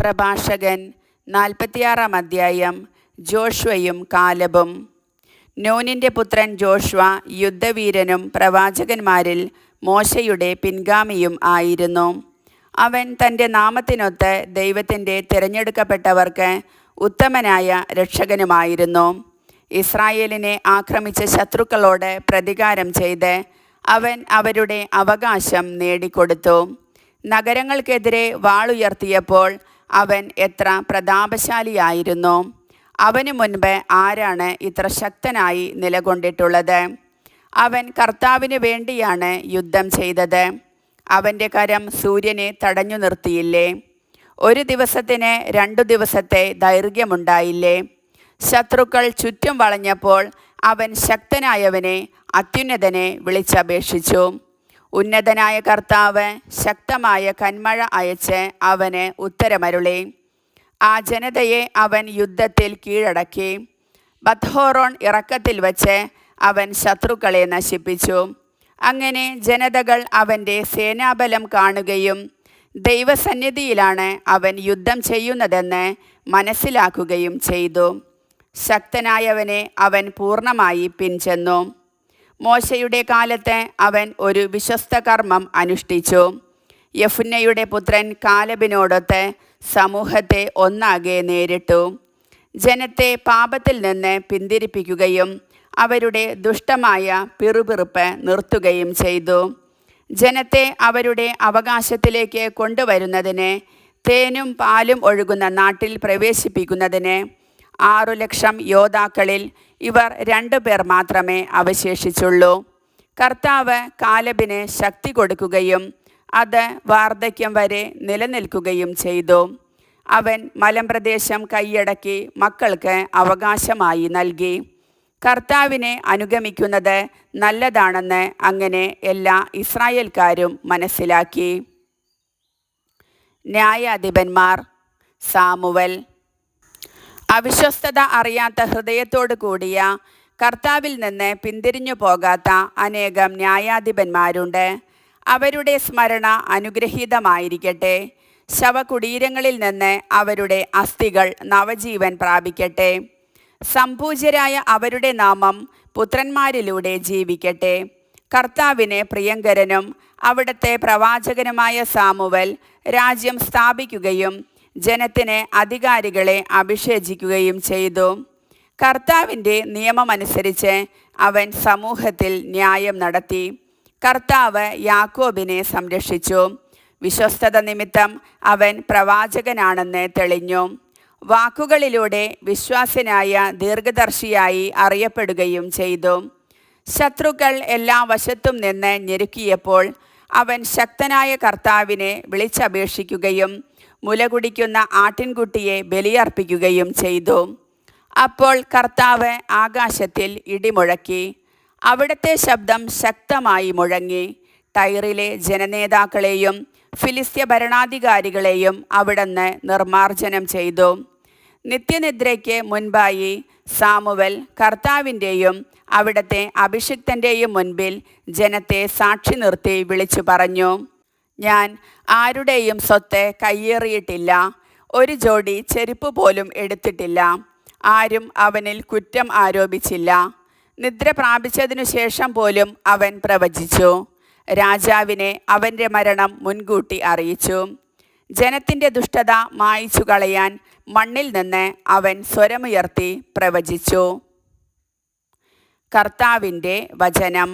പ്രഭാഷകൻ 46 അധ്യായം. ജോഷ്വയും കാലബും. നൂനിൻ്റെ പുത്രൻ ജോഷ്വ യുദ്ധവീരനും പ്രവാചകന്മാരിൽ മോശയുടെ പിൻഗാമിയും ആയിരുന്നു. അവൻ തൻ്റെ നാമത്തിനൊത്ത് ദൈവത്തിൻ്റെ തിരഞ്ഞെടുക്കപ്പെട്ടവർക്ക് ഉത്തമനായ രക്ഷകനുമായിരുന്നു. ഇസ്രായേലിനെ ആക്രമിച്ച ശത്രുക്കളോട് പ്രതികാരം ചെയ്ത് അവൻ അവരുടെ അവകാശം നേടിക്കൊടുത്തു. നഗരങ്ങൾക്കെതിരെ വാളുയർത്തിയപ്പോൾ അവൻ എത്ര പ്രതാപശാലിയായിരുന്നു! അവനു മുൻപ് ആരാണ് ഇത്ര ശക്തനായി നിലകൊണ്ടിട്ടുള്ളത്? അവൻ കർത്താവിന് വേണ്ടിയാണ് യുദ്ധം ചെയ്തത്. അവൻ്റെ കരം സൂര്യനെ തടഞ്ഞു നിർത്തിയില്ലേ? ഒരു ദിവസത്തിന് 2 ദിവസത്തെ ദൈർഘ്യമുണ്ടായില്ലേ? ശത്രുക്കൾ ചുറ്റും വളഞ്ഞപ്പോൾ അവൻ ശക്തനായവനെ, അത്യുന്നതനെ വിളിച്ചപേക്ഷിച്ചു. ഉന്നതനായ കർത്താവ് ശക്തമായ കന്മഴ അയച്ച് അവന് ഉത്തരമരുളി. ആ ജനതയെ അവൻ യുദ്ധത്തിൽ കീഴടക്കി. ബത്ത്ഹോറോൺ ഇറക്കത്തിൽ വച്ച് അവൻ ശത്രുക്കളെ നശിപ്പിച്ചു. അങ്ങനെ ജനതകൾ അവൻ്റെ സേനാബലം കാണുകയും ദൈവസന്നിധിയിലാണ് അവൻ യുദ്ധം ചെയ്യുന്നതെന്ന് മനസ്സിലാക്കുകയും ചെയ്തു. ശക്തനായവനെ അവൻ പൂർണ്ണമായി പിൻചെന്നു. മോശയുടെ കാലത്ത് അവൻ ഒരു വിശ്വസ്ത കർമ്മം അനുഷ്ഠിച്ചു. യെഫുന്നെയുടെ പുത്രൻ കാലബിനോടൊത്ത് സമൂഹത്തെ ഒന്നാകെ നേരിട്ടു. ജനത്തെ പാപത്തിൽ നിന്ന് പിന്തിരിപ്പിക്കുകയും അവരുടെ ദുഷ്ടമായ പിറുപിറുപ്പ് നിർത്തുകയും ചെയ്തു. ജനത്തെ അവരുടെ അവകാശത്തിലേക്ക് കൊണ്ടുവരുന്നതിന്, തേനും പാലും ഒഴുകുന്ന നാട്ടിൽ പ്രവേശിപ്പിക്കുന്നതിന് 6 ലക്ഷം യോദ്ധാക്കളിൽ ഇവർ 2 പേർ മാത്രമേ അവശേഷിച്ചുള്ളൂ. കർത്താവ് കാലബിന് ശക്തി കൊടുക്കുകയും അത് വാർദ്ധക്യം വരെ നിലനിൽക്കുകയും ചെയ്തു. അവൻ മലമ്പ്രദേശം കൈയടക്കി മക്കൾക്ക് അവകാശമായി നൽകി. കർത്താവിനെ അനുഗമിക്കുന്നത് നല്ലതാണെന്ന് അങ്ങനെ എല്ലാ ഇസ്രായേൽക്കാരും മനസ്സിലാക്കി. ന്യായാധിപന്മാർ. സാമുവൽ. അവിശ്വസ്തത അറിയാത്ത ഹൃദയത്തോടു കൂടിയ, കർത്താവിൽ നിന്ന് പിന്തിരിഞ്ഞു പോകാത്ത അനേകം ന്യായാധിപന്മാരുണ്ട്. അവരുടെ സ്മരണ അനുഗ്രഹീതമായിരിക്കട്ടെ. ശവകുടീരങ്ങളിൽ നിന്ന് അവരുടെ അസ്ഥികൾ നവജീവൻ പ്രാപിക്കട്ടെ. സംപൂജ്യരായ അവരുടെ നാമം പുത്രന്മാരിലൂടെ ജീവിക്കട്ടെ. കർത്താവിന് പ്രിയങ്കരനും അവിടുത്തെ പ്രവാചകനുമായ സാമുവൽ രാജ്യം സ്ഥാപിക്കുകയും ജനത്തിന് അധികാരികളെ അഭിഷേചിക്കുകയും ചെയ്തു. കർത്താവിൻ്റെ നിയമമനുസരിച്ച് അവൻ സമൂഹത്തിൽ ന്യായം നടത്തി. കർത്താവ് യാക്കോബിനെ സംരക്ഷിച്ചു. വിശ്വസ്തത നിമിത്തം അവൻ പ്രവാചകനാണെന്ന് തെളിഞ്ഞു. വാക്കുകളിലൂടെ വിശ്വാസനായ ദീർഘദർശിയായി അറിയപ്പെടുകയും ചെയ്തു. ശത്രുക്കൾ എല്ലാ വശത്തും നിന്ന് ഞെരുക്കിയപ്പോൾ അവൻ ശക്തനായ കർത്താവിനെ വിളിച്ചപേക്ഷിക്കുകയും മുലകുടിക്കുന്ന ആട്ടിൻകുട്ടിയെ ബലിയർപ്പിക്കുകയും ചെയ്തു. അപ്പോൾ കർത്താവ് ആകാശത്തിൽ ഇടിമുഴക്കി. അവിടുത്തെ ശബ്ദം ശക്തമായി മുഴങ്ങി. ടൈറിലെ ജനനേതാക്കളെയും ഫിലിസ്ത്യ ഭരണാധികാരികളെയും അവിടുന്ന് നിർമ്മാർജ്ജനം ചെയ്തു. നിത്യനിദ്രയ്ക്ക് മുൻപായി സാമുവൽ കർത്താവിൻ്റെയും അവിടുത്തെ അഭിഷിക്തൻ്റെയും മുൻപിൽ ജനത്തെ സാക്ഷി നിർത്തി വിളിച്ചു പറഞ്ഞു: ഞാൻ ആരുടെയും സ്വത്ത് കയ്യേറിയിട്ടില്ല. ഒരു ജോഡി ചെരുപ്പ് പോലും എടുത്തിട്ടില്ല. ആരും അവനിൽ കുറ്റം ആരോപിച്ചില്ല. നിദ്ര പ്രാപിച്ചതിനു ശേഷം പോലും അവൻ പ്രവചിച്ചു. രാജാവിനെ അവൻ്റെ മരണം മുൻകൂട്ടി അറിയിച്ചു. ജനത്തിൻ്റെ ദുഷ്ടത മായ്ച്ചു കളയാൻ മണ്ണിൽ നിന്ന് അവൻ സ്വരമുയർത്തി പ്രവചിച്ചു. കർത്താവിൻ്റെ വചനം.